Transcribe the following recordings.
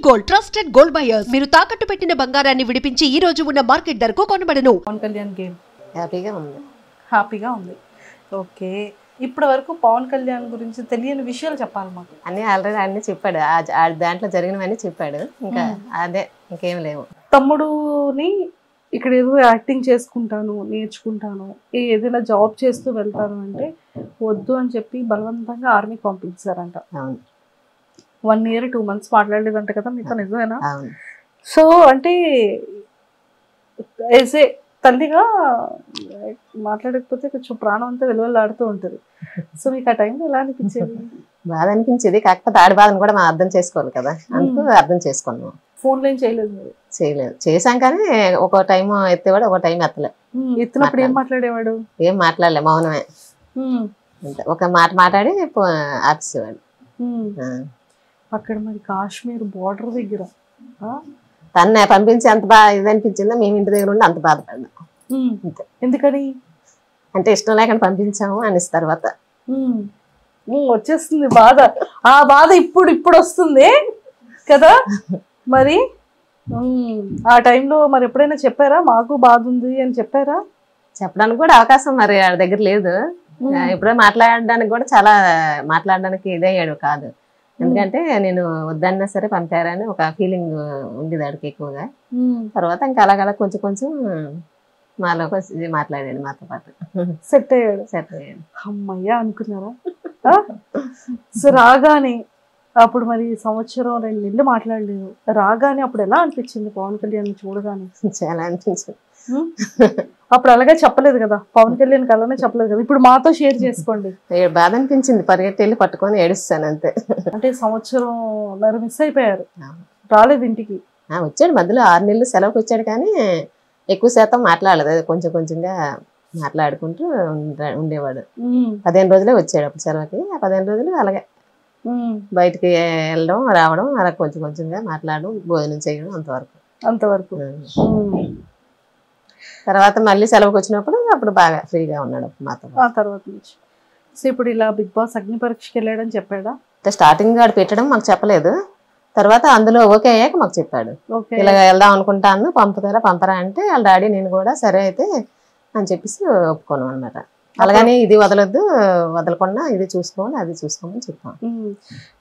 Gold trusted gold buyers మీరు తాకట్టు పెట్టిన బంగారాన్ని విడిపించి ఈ రోజు ఉన్న మార్కెట్ ధరకు కొనబడను. పవన్ కళ్యాణ్ గేమ్ హ్యాపీగా ఉంది. ఓకే, ఇప్పటి వరకు పవన్ కళ్యాణ్ గురించి తెలియని విషయాలు చెప్పాలి మాకు. అన్ని ఆల్రెడీ అన్ని చెప్పాడు, దాంట్లో జరిగినవన్నీ చెప్పాడు. ఇంకా అదే, ఇంకేం లేవు. తమ్ముడుని ఇక్కడ ఏదో యాక్టింగ్ చేసుకుంటాను, నేర్చుకుంటాను, ఏదైనా జాబ్ చేస్తూ వెళ్తాను అంటే వద్దు అని చెప్పి బలవంతంగా ఆర్మీకి పంపించారంట. 1 year 2 months మాట్లాడలేదంట కదా మీతో, నిజమేనా? సో అంటే ఏసే తల్లిగా మాట్లాడకపోతే కొంచెం ప్రాణం అంతా వెలువలాడుతూ ఉంటుంది. సో మీకు ఆ టైంలో ఎలా అనిపించేది? బాధ అనిపించేది, కాకపోతే ఆడి బాధను కూడా మనం అర్థం చేసుకోవాలి కదా, అందుకు అర్థం చేసుకున్నాం. ఫోన్లో ఏం చేయలేదు మీరు? చేయలేదు, చేశాం కానీ ఒక టైం ఎత్తేవాడు, ఒక టైం ఎత్తలేదు. ఎత్తినప్పుడు ఏం మాట్లాడేవాడు? ఏం మాట్లాడలే, మౌనమే. ఒక మాట మాట్లాడి ఆపేసేవాడు. అక్కడ మరి కాశ్మీర్ బోర్డర్ దగ్గర తన్నే పంపించి అంత బాగా ఇది అనిపించిందో, మేము ఇంటి దగ్గర ఉండి అంత బాధపడ్డాం. ఎందుకని అంటే ఇష్టం లేకుండా పంపించాము అనేసి తర్వాత వచ్చేస్తుంది బాధ. ఆ బాధ ఇప్పుడు వస్తుంది కదా. మరి ఆ టైంలో మరి ఎప్పుడైనా చెప్పారా మాకు బాధ ఉంది అని చెప్పారా? చెప్పడానికి కూడా అవకాశం మరి వాళ్ళ దగ్గర లేదు. ఎప్పుడో మాట్లాడడానికి కూడా చాలా మాట్లాడడానికి ఇదయ్యాడు కాదు. ఎందుకంటే నేను వద్దన్నా సరే పంపారని ఒక ఫీలింగ్ ఉండేది ఆడికి ఎక్కువగా. తర్వాత ఇంకా అలాగలా కొంచెం మాలో మాట్లాడాడు, మాతో పాటు సెట్ అయ్యాడు. అమ్మయ్యా అనుకున్నారా? సో రాగానే అప్పుడు మరి 1-2 నెలలు మాట్లాడలేదు. రాగానే అప్పుడు ఎలా అనిపించింది పవన్ కళ్యాణ్ చూడగానే? చాలా అనిపించింది. అప్పుడు అలాగే చెప్పలేదు కదా, పవన్ కళ్యాణ్ అలానే చెప్పలేదు కదా, ఇప్పుడు మాతో షేర్ చేసుకోండి. బాధ అనిపించింది, పరిగెత్తి వెళ్ళి పట్టుకొని ఏడుస్తాను అంతే. అంటే 1.5 సంవత్సరం మిస్ అయిపోయారు, రాలేదు ఇంటికి. వచ్చాడు మధ్యలో 6 నెలలు సెలవుకి వచ్చాడు, కానీ ఎక్కువ శాతం మాట్లాడలేదు, కొంచెంగా మాట్లాడుకుంటూ ఉండేవాడు. 15 రోజులే వచ్చాడు అప్పుడు సెలవుకి. ఆ 15 రోజులు అలాగే బయటికి వెళ్ళడం రావడం, అలా కొంచెంగా మాట్లాడడం, భోజనం చేయడం, అంతవరకు. తర్వాత మళ్ళీ సెలవుకి వచ్చినప్పుడు అప్పుడు బాగా ఫ్రీగా ఉన్నాడు మాతో. ఆ తర్వాత నుంచి సో ఇప్పుడు ఇలా బిగ్ బాస్ అగ్ని పరీక్షకి వెళ్ళాడని చెప్పాడా? స్టార్టింగ్ ఆడు పెట్టడం మాకు చెప్పలేదు, తర్వాత అందులో ఓకే అయ్యాక మాకు చెప్పాడు. ఇలా వెళ్దాం అనుకుంటాను, పంపరా అంటే వాళ్ళ డాడీ నేను కూడా సరే అయితే అని చెప్పేసి ఒప్పుకోను అనమాట. అలాగని ఇది వదలకుండా ఇది చూసుకోవాలి, అది చూసుకోమని చెప్పాను.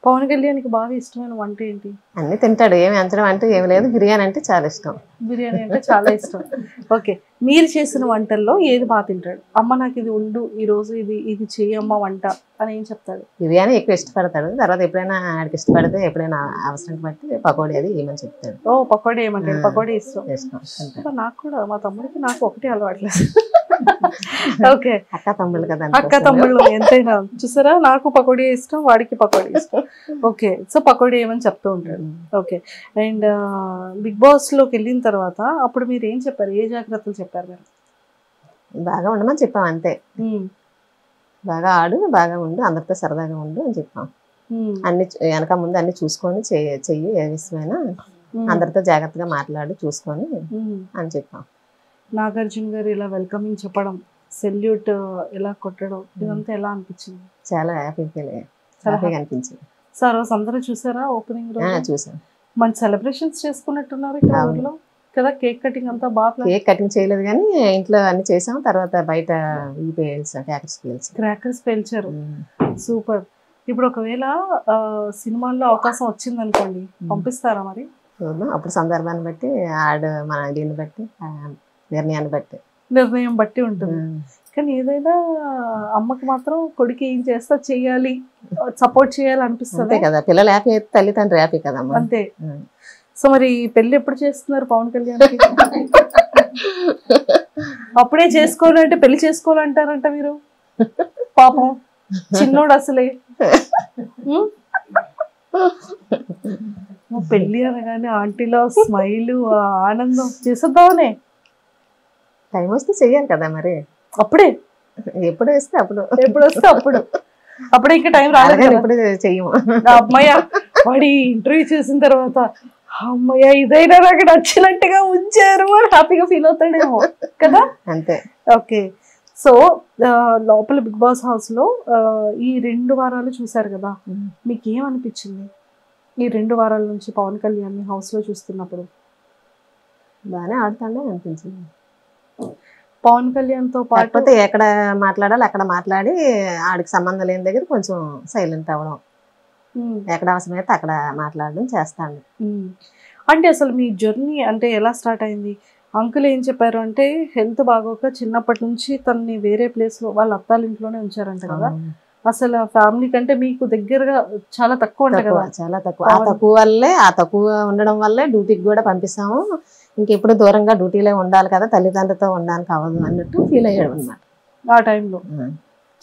పవన్ కళ్యాణ్కి బాగా ఇష్టమైన వంట ఏంటి? అన్ని తింటాడు, ఏమి అంచడం అంటే ఏమి లేదు. బిర్యానీ అంటే చాలా ఇష్టం. బిర్యానీ అంటే చాలా ఇష్టం. ఓకే, మీరు చేసిన వంటల్లో ఏది బాగా తింటాడు? అమ్మ నాకు ఇది ఉండు, ఈ రోజు ఇది చెయ్యమ్మ వంట అని ఏం చెప్తాడు? బిర్యానీ ఎక్కువ ఇష్టపడతాడు. తర్వాత ఎప్పుడైనా ఆడికి ఇష్టపడితే ఎప్పుడైనా అవసరం బట్టి పకోడీ అది ఏమని చెప్తాడు. పకోడీ ఏమంటాడు? పకోడీ ఇష్టం. నాకు కూడా, మా తమ్ముడికి నాకు ఒకటి అలవాట్లేదు. ఓకే, అక్క తమ్ముళ్ళు కదా, అక్క తమ్ముళ్ళు ఎంతైనా. చూసారా, నాకు పకోడీ ఇష్టం, వాడికి పకోడీ ఇష్టం. ఓకే, సో పకోడీ ఏమని చెప్తూ ఉంటాడు. ఓకే, అండ్ బిగ్ బాస్ లోకి వెళ్ళిన తర్వాత అప్పుడు మీరు ఏం చెప్పారు? ఏ జాగ్రత్తలు చెప్పారు మీరు? బాగా ఉండమని చెప్పాం అంతే. బాగా ఆడు, బాగా ఉండు, అందరితో సరదాగా ఉండు అని చెప్పాం. అన్ని వెనక ముందు అన్ని చూసుకొని చెయ్యి, ఏ విషయమైనా అందరితో జాగ్రత్తగా మాట్లాడి చూసుకొని అని చెప్పాం. నాగార్జున గారు ఇలా వెల్కమింగ్ చెప్పడం, సెల్యూట్ ఇలా కొట్టడం, ఇదంతా ఎలా అనిపించింది? చాలా హ్యాపీగా అనిపించింది. సార్ రోజు అందరూ చూసారా ఓపెనింగ్ రోజు? చూసాం. మంచి సెలబ్రేషన్స్ చేసుకున్నట్టున్నారు ఇక్కడ ఊర్లో కదా. కేక్ కటింగ్ అంతా బాగా. కేక్ కటింగ్ చేయలేదు కానీ ఇంట్లో అన్ని చేసాం. తర్వాత బయట క్రాకర్స్ పేల్చారు. సూపర్. ఇప్పుడు ఒకవేళ సినిమాల్లో అవకాశం వచ్చింది అనుకోండి, పంపిస్తారా మరి? అప్పుడు సందర్భాన్ని బట్టి మన దీన్ని బట్టి నిర్ణయం బట్టి ఉంటుంది. కానీ ఏదైనా అమ్మకి మాత్రం కొడుకు ఏం చేస్తా చెయ్యాలి, సపోర్ట్ చేయాలి అనిపిస్తుంది కదా. పిల్లలు హ్యాపీ అయితే తల్లిదండ్రులు హ్యాపీ కదా. అంతే. సో మరి పెళ్లి ఎప్పుడు చేస్తున్నారు పవన్ కళ్యాణ్? అప్పుడే చేసుకోవాలంటే పెళ్లి చేసుకోవాలంటారంట మీరు. పాపం చిన్నోడు అసలే. పెళ్లి అనగానే ఆంటీలో స్మైలు, ఆనందం. చేసేద్దామనే. టైం వస్తే చెయ్యాలి కదా మరి. అప్పుడే ఎప్పుడు వస్తే అప్పుడు, అప్పుడే ఇంకా టైం రాలేదు. ఎప్పుడు చెయ్యము. అమ్మయ్య వాడి ఇంటర్వ్యూ చూసిన తర్వాత అమ్మయ్య ఇదైనా నాకు నచ్చినట్టుగా ఉంచారు అని హ్యాపీగా ఫీల్ అవుతాడేమో కదా. అంతే. ఓకే, సో లోపల బిగ్ బాస్ హౌస్ లో ఈ 2 వారాలు చూసారు కదా, మీకు ఏమనిపించింది? ఈ 2 వారాల నుంచి పవన్ కళ్యాణ్ హౌస్ లో చూస్తున్నప్పుడు? బాగానే ఆడుతాడే అనిపించింది. పవన్ కళ్యాణ్ తో పాటు కాకపోతే ఎక్కడ మాట్లాడాలి అక్కడ మాట్లాడి ఆడికి సంబంధం లేని దగ్గర కొంచెం సైలెంట్ అవ్వడం, ఎక్కడ అవసరమైతే అక్కడ మాట్లాడడం చేస్తాను. అంటే అసలు మీ జర్నీ అంటే ఎలా స్టార్ట్ అయింది? అంకుల్ ఏం చెప్పారు అంటే హెల్త్ బాగోక చిన్నప్పటి నుంచి తనని వేరే ప్లేస్ లో వాళ్ళ అత్తాల ఇంట్లోనే ఉంచారంట కదా. అసలు ఫ్యామిలీ కంటే మీకు దగ్గరగా చాలా తక్కువ ఉంటాయి కదా. చాలా తక్కువ. ఆ తక్కువ ఉండడం వల్లే డ్యూటీకి కూడా పంపిస్తాము. ఇంకెప్పుడు దూరంగా డ్యూటీలో ఉండాలి కదా, తల్లిదండ్రులతో ఉండడానికి అవ్వదు అన్నట్టు ఫీల్ అయ్యాడు అనమాట ఆ టైంలో.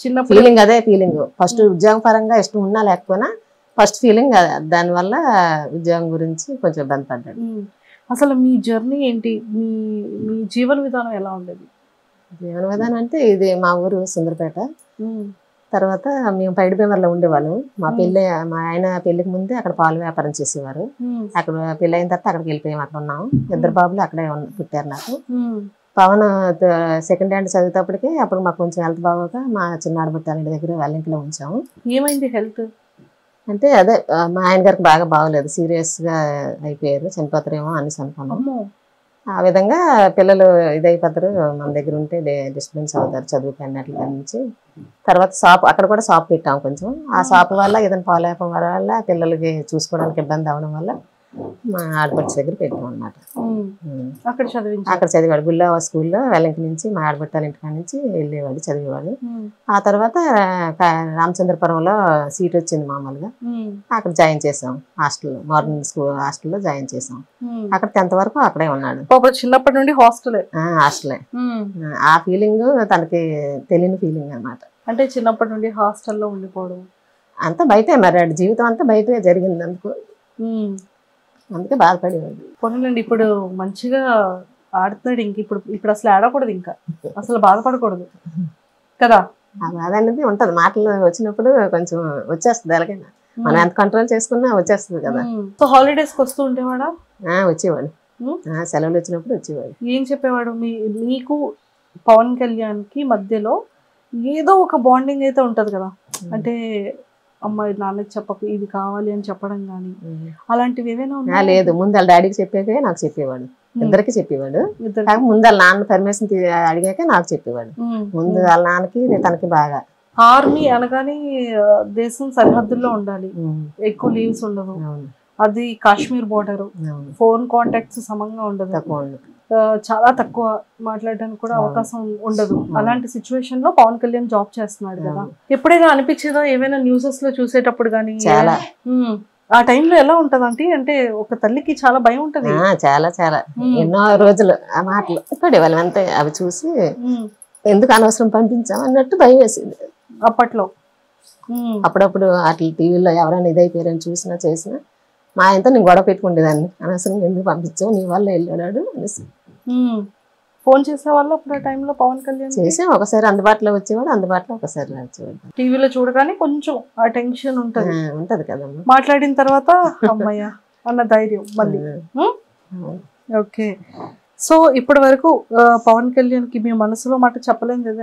చిన్నప్పుడు ఫీలింగ్ అదే ఫీలింగ్. ఫస్ట్ ఉద్యోగం పరంగా ఇష్టం ఉన్నా లేకపోయినా ఫస్ట్ ఫీలింగ్ దానివల్ల ఉద్యోగం గురించి కొంచెం ఇబ్బంది పడ్డాడు. అసలు మీ జర్నీ ఏంటి? మీ మీ జీవన విధానం ఎలా ఉండేది? జీవన విధానం అంటే ఇది మా ఊరు సుందరపేట. తర్వాత మేము పైడిపేమర్లో ఉండేవాళ్ళం. మా ఆయన పెళ్లికి ముందే అక్కడ పాలు వ్యాపారం చేసేవారు. అక్కడ పెళ్ళి అయిన తర్వాత అక్కడికి వెళ్ళిపోయాం. అక్కడ ఉన్నాము. 2 బాబులు అక్కడే పుట్టారు నాకు. పవన్ సెకండ్ హ్యాండ్ చదివేటప్పటికి అప్పుడు మాకు కొంచెం హెల్త్ బాగోక మా చిన్నాడు బుట్టాల దగ్గర వాళ్ళ ఇంట్లో ఉంచాము. ఏమైంది హెల్త్ అంటే అదే మా ఆయన గారికి బాగా బాగోలేదు, సీరియస్ గా అయిపోయారు, చనిపోతారేమో అనేసి అనుకున్నాం. ఆ విధంగా పిల్లలు ఇదైపోతారు, మన దగ్గర ఉంటే డిస్టర్బెన్స్ అవుతారు చదువుకు అన్నట్లు నుంచి తర్వాత అక్కడ కూడా షాప్ పెట్టాము. కొంచెం ఆ షాప్ వల్ల ఏదైనా పాలేపం వల్ల పిల్లలకి చూసుకోవడానికి ఇబ్బంది అవడం వల్ల మా ఆడపడుచు దగ్గర పెట్టాం అన్నమాట. అక్కడ చదివాడు గుల్లా స్కూల్లో. వెల్లంకి నుంచి మా ఆడపట్టాల ఇంటికాడ నుంచి వెళ్ళేవాడు, చదివేవాడు. ఆ తర్వాత రామచంద్రపురంలో సీట్ వచ్చింది మామూలుగా, అక్కడ జాయిన్ చేసాం హాస్టల్లో, మార్నింగ్ స్కూల్ హాస్టల్లో జాయిన్ చేసాం. అక్కడ 10th వరకు అక్కడే ఉన్నాడు. చిన్నప్పటి నుండి హాస్టలే. ఆ ఫీలింగ్ తనకి తెలియని ఫీలింగ్ అన్నమాట. అంటే చిన్నప్పటి నుండి హాస్టల్లో ఉండిపోవడం అంతా బయటే, మరి జీవితం అంతా బయటే జరిగింది అందుకు, అందుకే బాధపడేవాడు. పోనీలండి, ఇప్పుడు మంచిగా ఆడుతున్నాడు. ఇప్పుడు అసలు ఆడకూడదు, ఇంకా అసలు బాధపడకూడదు కదా. ఆ బాధ అనేది ఉంటది, మాటలు వచ్చినప్పుడు కొంచెం వచ్చేస్తుంది. ఎలాగైనా మనం ఎంత కంట్రోల్ చేసుకున్నా వచ్చేస్తుంది కదా. సో హాలిడేస్కి వస్తూ ఉండేవాడా? వచ్చేవాడు, సెలవులు వచ్చినప్పుడు వచ్చేవాడు. ఏం చెప్పేవాడు? మీకు పవన్ కళ్యాణ్ కి మధ్యలో ఏదో ఒక బాండింగ్ అయితే ఉంటది కదా. అంటే అమ్మాయి నాన్నకి చెప్పకు ఇది కావాలి అని చెప్పడం కానీ అలాంటివి ఏమైనా? లేదు, ముందు వాళ్ళ డాడీకి చెప్పాకే నాకు చెప్పేవాడు, ఇద్దరికి చెప్పేవాడు. ముందు వాళ్ళ నాన్న పర్మిషన్ అడిగాకే నాకు చెప్పేవాడు. ముందు వాళ్ళ నాన్నకి తనకి బాగా. ఆర్మీ అనగానే దేశం సరిహద్దుల్లో ఉండాలి, ఎక్కువ లీవ్స్ ఉండవు, అది కాశ్మీర్ బోర్డర్, ఫోన్ కాంటాక్ట్స్ సమంగా ఉండదు, చాలా తక్కువ మాట్లాడడానికి కూడా అవకాశం ఉండదు. అలాంటి సిచ్యువేషన్ లో పవన్ కళ్యాణ్ జాబ్ చేస్తున్నాడు కదా. ఎప్పుడైనా అనిపించేదా ఏమైనా న్యూసెస్ లో చూసేటప్పుడు కానీ? చాలా. ఆ టైంలో ఎలా ఉంటది అంటే ఒక తల్లికి చాలా భయం ఉంటది. చాలా చాలా ఎన్నో రోజులు ఆ మాటలు పడేవాళ్ళం అంతే. అవి చూసి ఎందుకు అనవసరం పంపించాం అన్నట్టు భయం వేసింది అప్పట్లో. అప్పుడప్పుడు అట్లా టీవీలో ఎవరైనా ఇదైపోయారని చూసినా చేసినా మా ఆయనతో నేను గొడవ పెట్టుకుండేదాన్ని, అనవసరం ఎందుకు పంపించావు, నీ వల్ల వెళ్ళాడు అనేసి. ఫోన్ చేసే వాళ్ళు అప్పుడు ఆ టైంలో పవన్ కళ్యాణ్ చేసే ఒకసారి అందుబాటులో వచ్చేవాడు, అందుబాటులో ఒకసారి వచ్చేవాడు. టీవీలో చూడగానే కొంచెం ఆ టెన్షన్ ఉంటది కదమ్మా. మాట్లాడిన తర్వాత అమ్మయ్య అన్న ధైర్యం మళ్ళీ. ఓకే, సో ఇప్పటి వరకు పవన్ కళ్యాణ్ కి మీ మనసులో మాట చెప్పలేదు ఏదైనా?